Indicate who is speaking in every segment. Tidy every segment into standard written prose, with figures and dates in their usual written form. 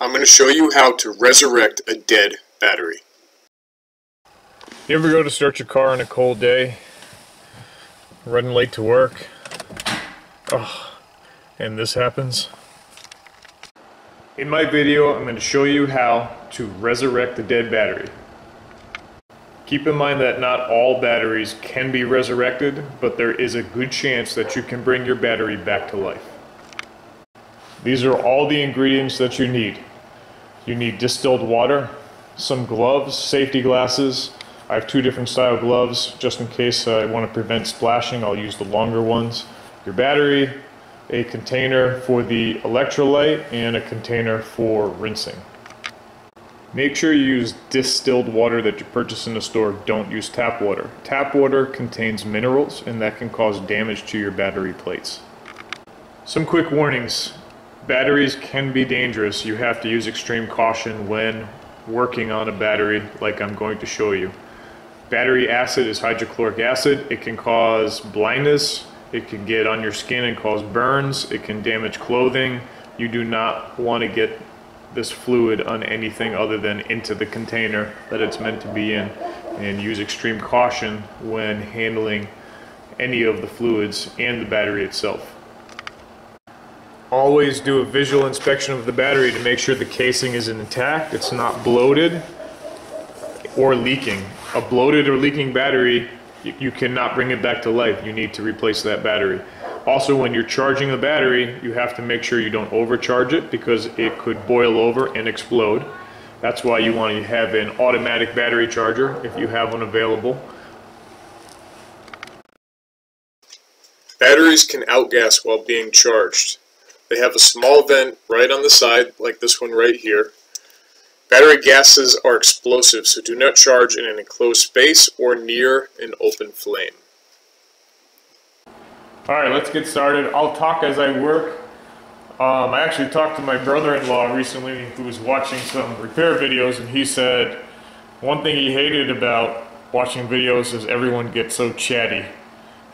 Speaker 1: I'm going to show you how to resurrect a dead battery.
Speaker 2: You ever go to start your car on a cold day, running late to work, and this happens? In my video, I'm going to show you how to resurrect a dead battery. Keep in mind that not all batteries can be resurrected, but there is a good chance that you can bring your battery back to life. These are all the ingredients that you need. You need distilled water, some gloves, safety glasses. I have two different style gloves just in case I want to prevent splashing. I'll use the longer ones. Your battery, a container for the electrolyte, and a container for rinsing. Make sure you use distilled water that you purchase in the store. Don't use tap water. Tap water contains minerals and that can cause damage to your battery plates. Some quick warnings. Batteries can be dangerous. You have to use extreme caution when working on a battery like I'm going to show you. Battery acid is hydrochloric acid. It can cause blindness. It can get on your skin and cause burns. It can damage clothing. You do not want to get this fluid on anything other than into the container that it's meant to be in, and use extreme caution when handling any of the fluids and the battery itself. Always do a visual inspection of the battery to make sure the casing is intact, it's not bloated or leaking. A bloated or leaking battery, you cannot bring it back to life. You need to replace that battery. Also, when you're charging the battery, you have to make sure you don't overcharge it because it could boil over and explode. That's why you want to have an automatic battery charger if you have one available.
Speaker 1: Batteries can outgas while being charged. They have a small vent right on the side, like this one right here. Battery gases are explosive, so do not charge in an enclosed space or near an open flame.
Speaker 2: Alright, let's get started. I'll talk as I work. I actually talked to my brother-in-law recently who was watching some repair videos, and he said one thing he hated about watching videos is everyone gets so chatty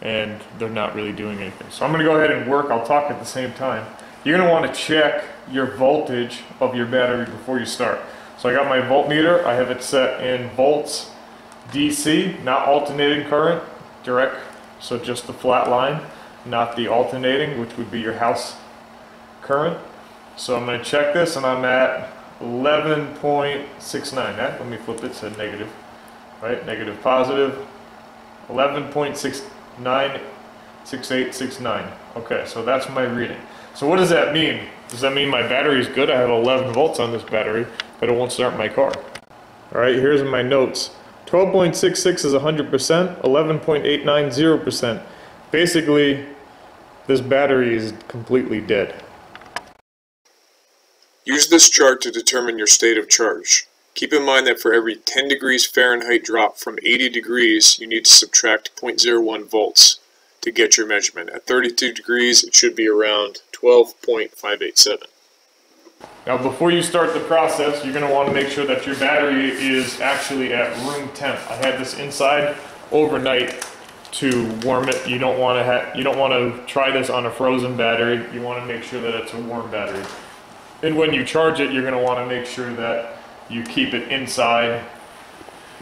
Speaker 2: and they're not really doing anything. So I'm going to go ahead and work. I'll talk at the same time. You're going to want to check your voltage of your battery before you start. So I got my voltmeter. I have it set in volts DC, not alternating current, direct, so just the flat line, not the alternating, which would be your house current. So I'm going to check this, and I'm at 11.69. Let me flip it to negative, right? Negative, positive, 11.696869. Okay, so that's my reading. So what does that mean? Does that mean my battery is good? I have 11 volts on this battery, but it won't start my car. All right, here's my notes. 12.66 is 100%, 11.89 0%. Basically, this battery is completely dead.
Speaker 1: Use this chart to determine your state of charge. Keep in mind that for every 10 degrees Fahrenheit drop from 80 degrees, you need to subtract 0.01 volts to get your measurement. At 32 degrees, it should be around 12.587.
Speaker 2: Now, before you start the process, you're going to want to make sure that your battery is actually at room temp. I had this inside overnight to warm it. You don't want to try this on a frozen battery. You want to make sure that it's a warm battery. And when you charge it, you're going to want to make sure that you keep it inside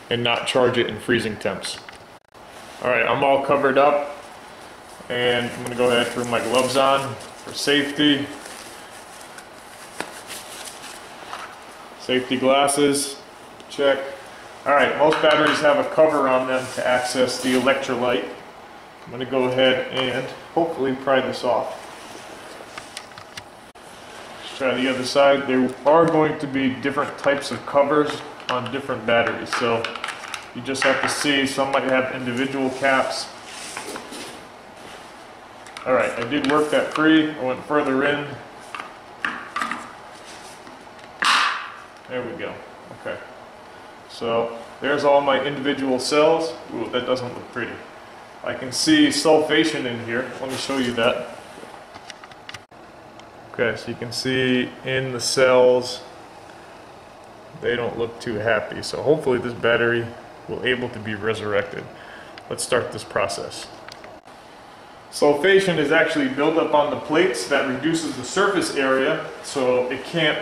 Speaker 2: and not charge it in freezing temps. All right, I'm all covered up, and I'm going to go ahead and throw my gloves on for safety. Safety glasses, check. All right, most batteries have a cover on them to access the electrolyte. I'm going to go ahead and hopefully pry this off. Let's try the other side. There are going to be different types of covers on different batteries, so you just have to see. Some might have individual caps. All right, I did work that free. I went further in. There we go. Okay. So there's all my individual cells. Ooh, that doesn't look pretty. I can see sulfation in here. Let me show you that. Okay, so you can see in the cells, they don't look too happy. So hopefully this battery will able to be resurrected. Let's start this process. Sulfation is actually built up on the plates that reduces the surface area, so it can't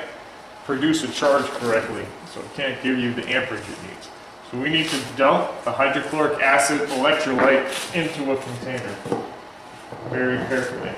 Speaker 2: produce a charge correctly, so it can't give you the amperage it needs. So we need to dump the hydrochloric acid electrolyte into a container very carefully.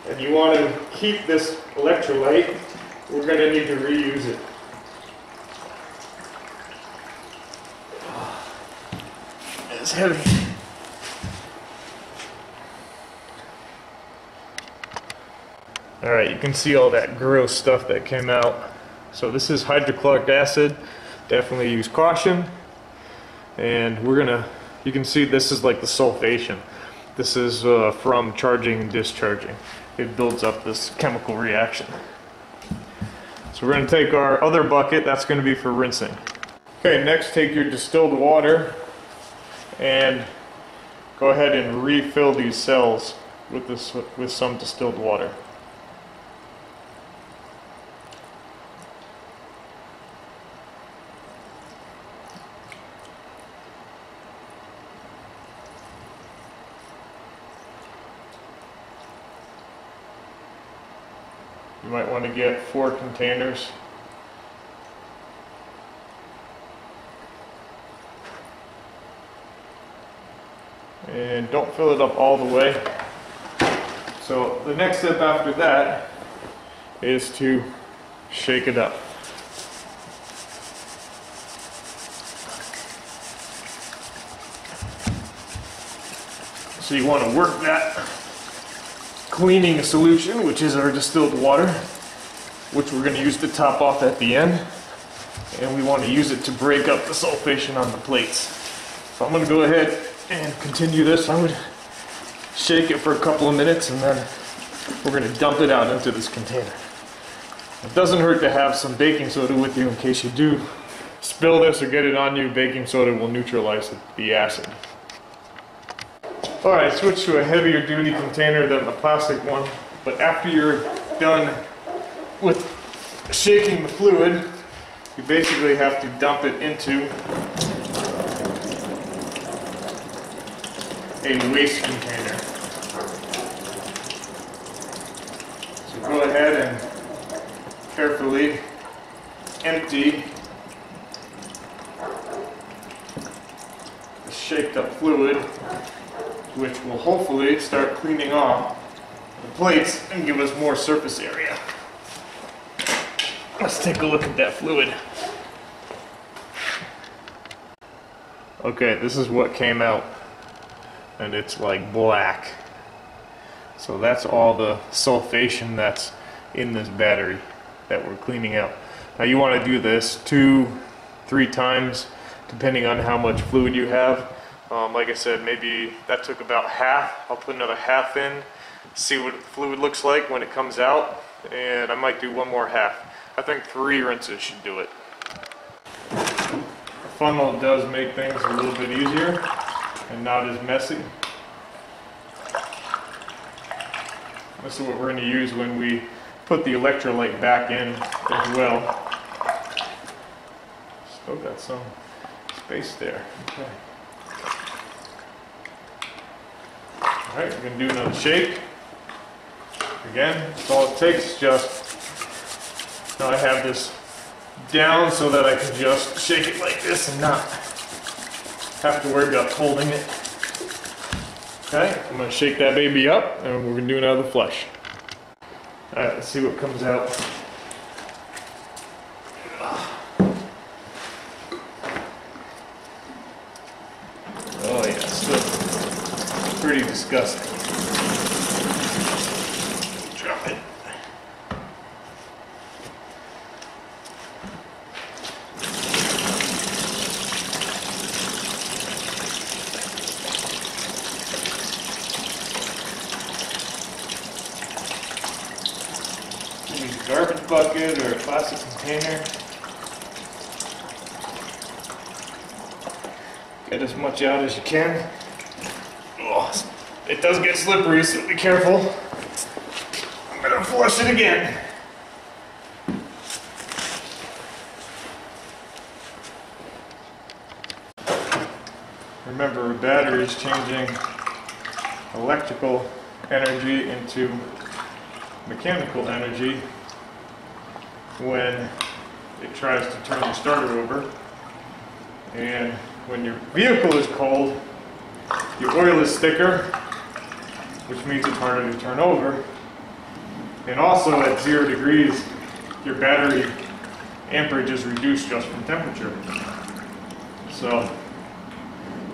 Speaker 2: And you want to keep this electrolyte. We're going to need to reuse it. It's heavy. Alright, you can see all that gross stuff that came out. So this is hydrochloric acid. Definitely use caution. And we're gonna, you can see this is like the sulfation. This is from charging and discharging. It builds up this chemical reaction. So we're going to take our other bucket, that's going to be for rinsing. Okay, next take your distilled water and go ahead and refill these cells with some distilled water. You might want to get 4 containers. And don't fill it up all the way. So the next step after that is to shake it up. So you want to work that cleaning solution, which is our distilled water, which we're going to use to top off at the end, and we want to use it to break up the sulfation on the plates. So I'm going to go ahead and continue this. I would shake it for a couple of minutes and then we're going to dump it out into this container. It doesn't hurt to have some baking soda with you in case you do spill this or get it on you. Baking soda will neutralize the acid. Alright, switch to a heavier duty container than the plastic one, but after you're done with shaking the fluid, you basically have to dump it into a waste container. So go ahead and carefully empty the shaked up fluid, which will hopefully start cleaning off the plates and give us more surface area. Let's take a look at that fluid. Okay, this is what came out, and it's like black. So that's all the sulfation that's in this battery that we're cleaning out. Now you want to do this 2-3 times depending on how much fluid you have. Like I said, maybe that took about half. I'll put another half in, see what the fluid looks like when it comes out, and I might do one more half. I think 3 rinses should do it. The funnel does make things a little bit easier and not as messy. This is what we're going to use when we put the electrolyte back in as well. Still got some space there. Okay. Alright, we're going to do another shake. Again, that's all it takes. Just, now I have this down so that I can just shake it like this and not have to worry about holding it. Okay, I'm going to shake that baby up and we're going to do another flush. Alright, let's see what comes out. Oh yeah, still pretty disgusting. Drop it. use a garbage bucket or a plastic container. Get as much out as you can. Oh, it does get slippery, so be careful. I'm gonna flush it again. Remember, a battery is changing electrical energy into mechanical energy when it tries to turn the starter over. And when your vehicle is cold, your oil is thicker, which means it's harder to turn over. And also at 0 degrees, your battery amperage is reduced just from temperature. So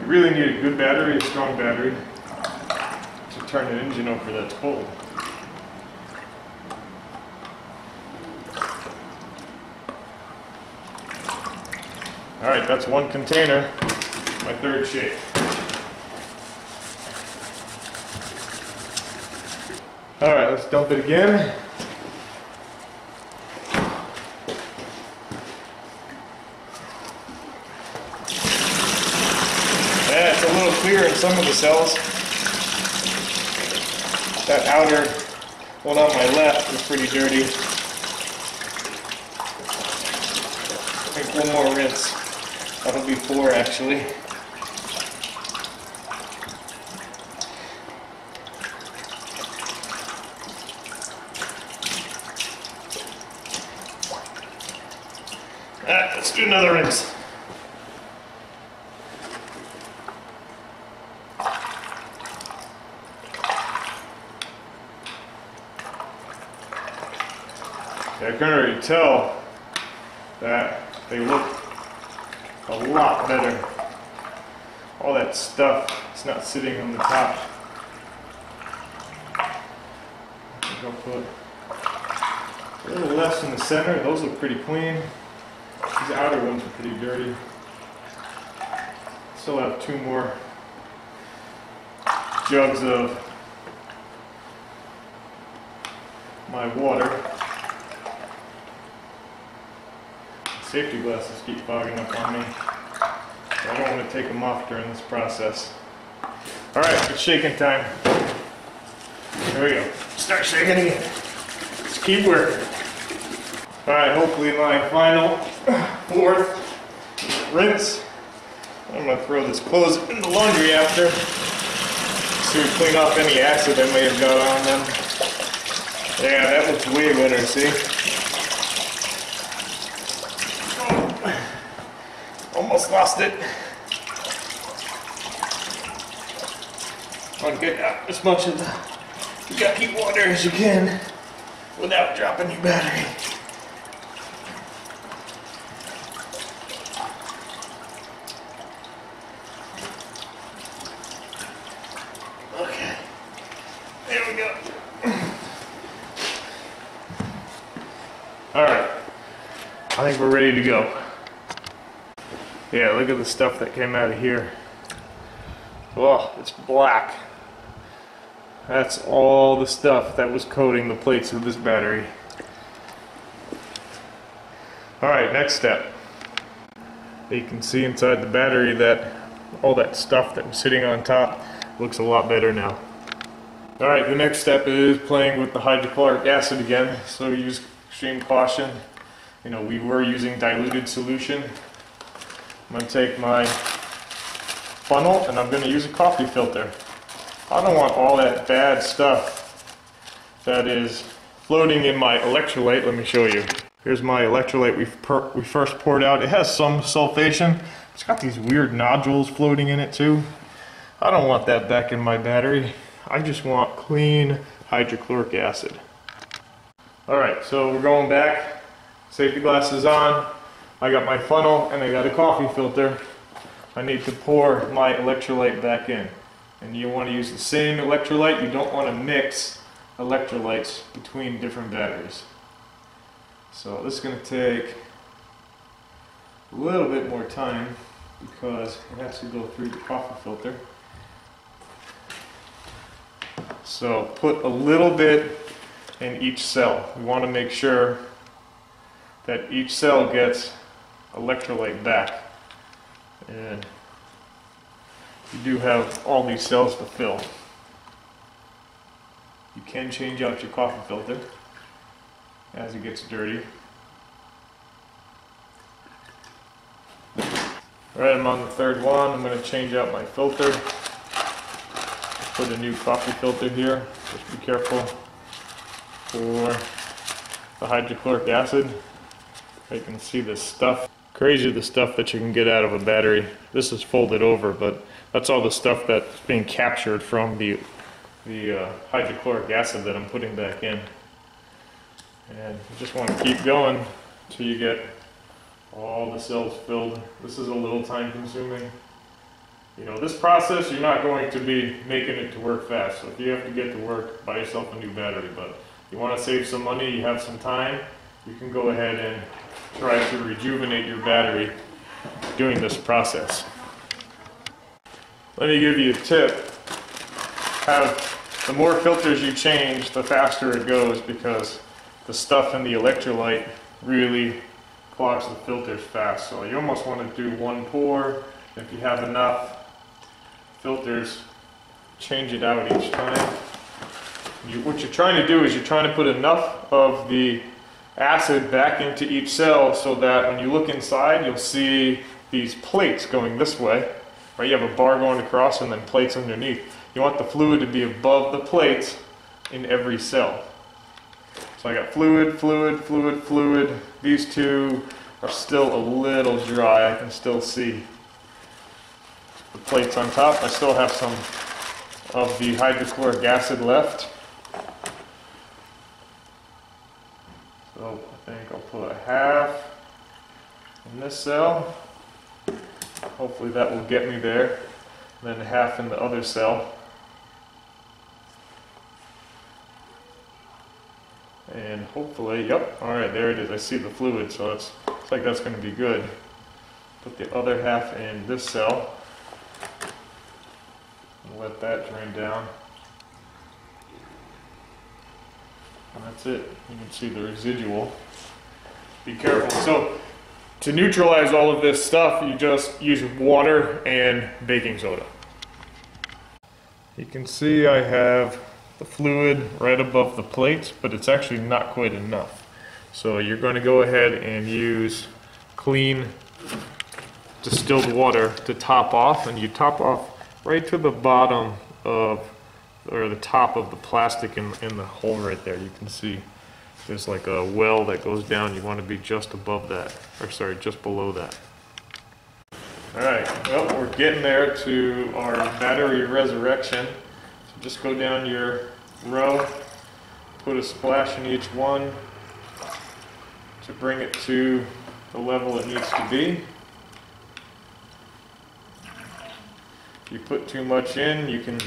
Speaker 2: you really need a good battery, a strong battery, to turn an engine over that's cold. Alright, that's one container, my third shake. Alright, let's dump it again. Yeah, it's a little clear in some of the cells. That outer one on my left is pretty dirty. I think one more rinse. That'll be 4 actually. Alright, let's do another rinse. I can already tell that they look a lot better. All that stuff is not sitting on the top. I think I'll put a little less in the center. Those look pretty clean. These outer ones are pretty dirty. Still have 2 more jugs of my water. Safety glasses keep fogging up on me, so I don't want to take them off during this process. Alright, it's shaking time. There we go. Start shaking again. Let's keep working. Alright, hopefully my final 4th rinse. I'm going to throw this clothes in the laundry after to clean off any acid I may have got on them. Yeah, that looks way better, see? Almost lost it. Want to get out as much of the yucky water as you can without dropping your battery. Okay, there we go. Alright, I think we're ready to go. Yeah, look at the stuff that came out of here. Oh, it's black. That's all the stuff that was coating the plates of this battery. Alright, next step. You can see inside the battery that all that stuff that was sitting on top looks a lot better now. Alright, the next step is playing with the hydrochloric acid again, so use extreme caution. You know, we were using diluted solution. I'm going to take my funnel and I'm going to use a coffee filter. I don't want all that bad stuff that is floating in my electrolyte. Let me show you. Here's my electrolyte we first poured out. It has some sulfation. It's got these weird nodules floating in it too. I don't want that back in my battery. I just want clean hydrochloric acid. Alright, so we're going back. Safety glasses on. I got my funnel and I got a coffee filter. I need to pour my electrolyte back in. And you want to use the same electrolyte. You don't want to mix electrolytes between different batteries. So this is going to take a little bit more time because it has to go through the coffee filter. So put a little bit in each cell. We want to make sure that each cell gets electrolyte back. And you do have all these cells to fill. You can change out your coffee filter as it gets dirty. Alright, I'm on the third one. I'm going to change out my filter. Put a new coffee filter here. Just be careful for the hydrochloric acid. You can see this stuff. Crazy the stuff that you can get out of a battery. This is folded over, but that's all the stuff that's being captured from the hydrochloric acid that I'm putting back in. And you just want to keep going until you get all the cells filled. This is a little time consuming. You know, this process, you're not going to be making it to work fast. So if you have to get to work, buy yourself a new battery. But if you want to save some money, you have some time, you can go ahead and try to rejuvenate your battery doing this process. Let me give you a tip. The more filters you change, the faster it goes, because the stuff in the electrolyte really clogs the filters fast. So you almost want to do one pour. If you have enough filters, change it out each time. What you're trying to do is you're trying to put enough of the acid back into each cell so that when you look inside, you'll see these plates going this way. Right? You have a bar going across and then plates underneath. You want the fluid to be above the plates in every cell. So I got fluid, fluid, fluid, fluid. These two are still a little dry. I can still see the plates on top. I still have some of the hydrochloric acid left. So I think I'll put a half in this cell. Hopefully that will get me there. And then half in the other cell. And hopefully, yep, alright, there it is. I see the fluid, so it's like that's going to be good. Put the other half in this cell. And let that drain down. And that's it. You can see the residual. Be careful. So, to neutralize all of this stuff, you just use water and baking soda. You can see I have the fluid right above the plates, but it's actually not quite enough. So you're going to go ahead and use clean distilled water to top off, and you top off right to the bottom of, or the top of the plastic in the hole right there. You can see there's like a well that goes down. You want to be just above that, or sorry, just below that. Alright, well, we're getting there to our battery resurrection. So just go down your row, put a splash in each one to bring it to the level it needs to be. If you put too much in, you can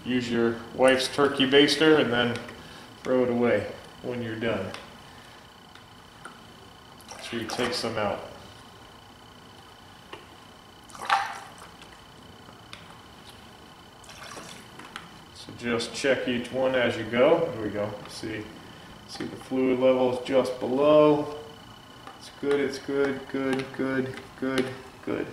Speaker 2: use your wife's turkey baster and then throw it away when you're done. So you take some out. So just check each one as you go. Here we go. See the fluid levels just below. It's good, it's good, good, good, good, good.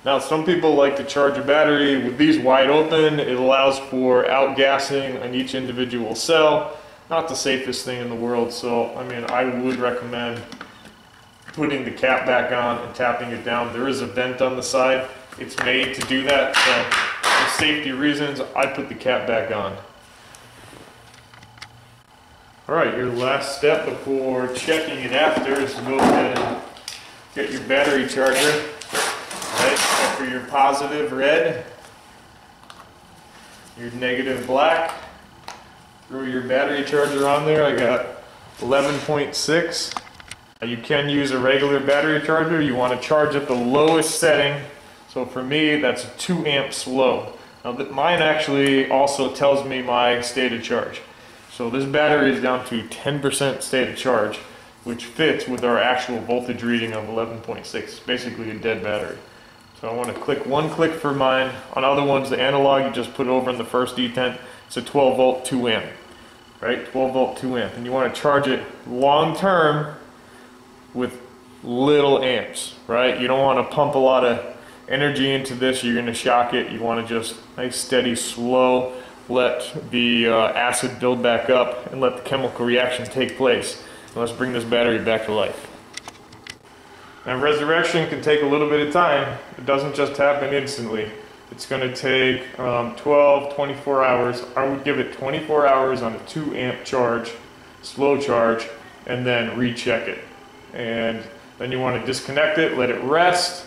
Speaker 2: Now some people like to charge a battery with these wide open. It allows for outgassing on each individual cell. Not the safest thing in the world, so I mean I would recommend putting the cap back on and tapping it down. There is a vent on the side. It's made to do that, so for safety reasons I put the cap back on. Alright, your last step before checking it after is to go ahead and get your battery charger. Right, for your positive red, your negative black. Throw your battery charger on there. I got 11.6. You can use a regular battery charger. You want to charge at the lowest setting. So for me, that's 2 amps low. Now mine actually also tells me my state of charge. So this battery is down to 10% state of charge, which fits with our actual voltage reading of 11.6. It's basically a dead battery. So I want to click one click for mine. On other ones, the analog, you just put it over in the first detent. It's a 12 volt, 2 amp. Right? right? 12 volt 2 amp, and you want to charge it long term with little amps, right? You don't want to pump a lot of energy into this. You're going to shock it. You want to just nice, steady, slow, let the acid build back up and let the chemical reaction take place. And let's bring this battery back to life. Now, resurrection can take a little bit of time. It doesn't just happen instantly. It's going to take 12, 24 hours. I would give it 24 hours on a 2 amp charge, slow charge, and then recheck it. And then you want to disconnect it, let it rest,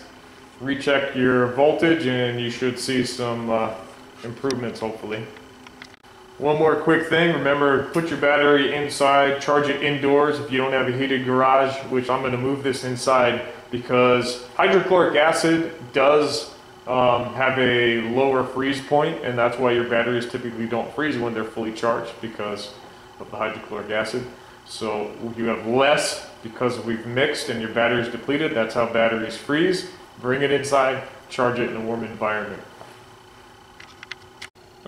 Speaker 2: recheck your voltage, and you should see some improvements hopefully. One more quick thing, remember, put your battery inside, charge it indoors if you don't have a heated garage, which I'm going to move this inside because hydrochloric acid does have a lower freeze point, and that's why your batteries typically don't freeze when they're fully charged because of the hydrochloric acid. So you have less because we've mixed and your battery's depleted. That's how batteries freeze. Bring it inside, charge it in a warm environment.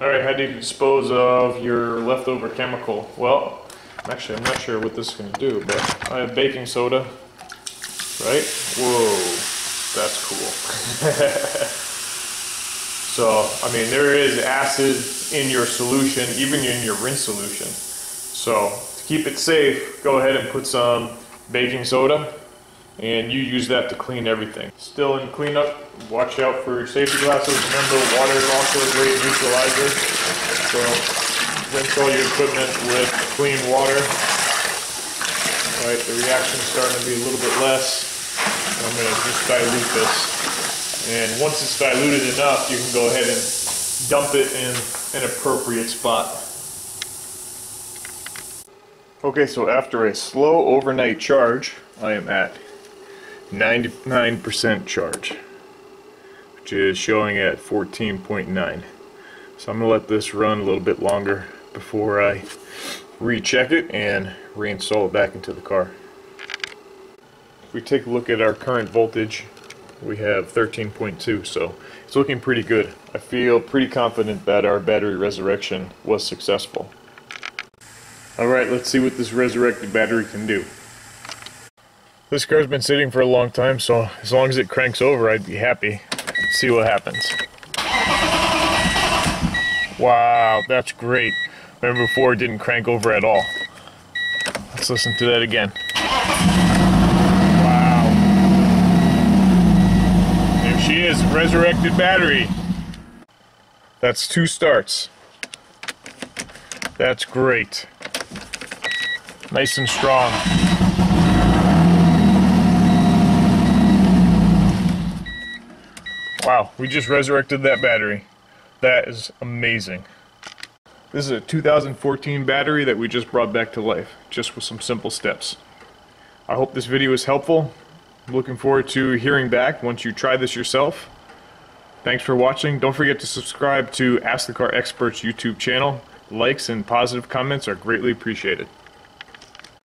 Speaker 2: Alright, how do you dispose of your leftover chemical? Well, actually I'm not sure what this is going to do, but I have baking soda, right? Whoa, that's cool. So, I mean, there is acid in your solution, even in your rinse solution. So, to keep it safe, go ahead and put some baking soda, and you use that to clean everything. Still in cleanup, watch out for your safety glasses. Remember, water is also a great neutralizer. So, rinse all your equipment with clean water. All right, the reaction's starting to be a little bit less. I'm going to just dilute this. And once it's diluted enough, you can go ahead and dump it in an appropriate spot. Okay, so after a slow overnight charge, I am at 99% charge, which is showing at 14.9. So I'm going to let this run a little bit longer before I recheck it and reinstall it back into the car. If we take a look at our current voltage, we have 13.2, so it's looking pretty good. I feel pretty confident that our battery resurrection was successful. Alright, let's see what this resurrected battery can do. This car's been sitting for a long time, so as long as it cranks over, I'd be happy. Let's see what happens. Wow, that's great. Remember before it didn't crank over at all. Let's listen to that again. She is resurrected battery. That's 2 starts. That's great. Nice and strong. Wow, we just resurrected that battery. That is amazing. This is a 2014 battery that we just brought back to life, just with some simple steps. I hope this video was helpful. I'm looking forward to hearing back once you try this yourself. Thanks for watching. Don't forget to subscribe to Ask the Car Experts YouTube channel. Likes and positive comments are greatly appreciated.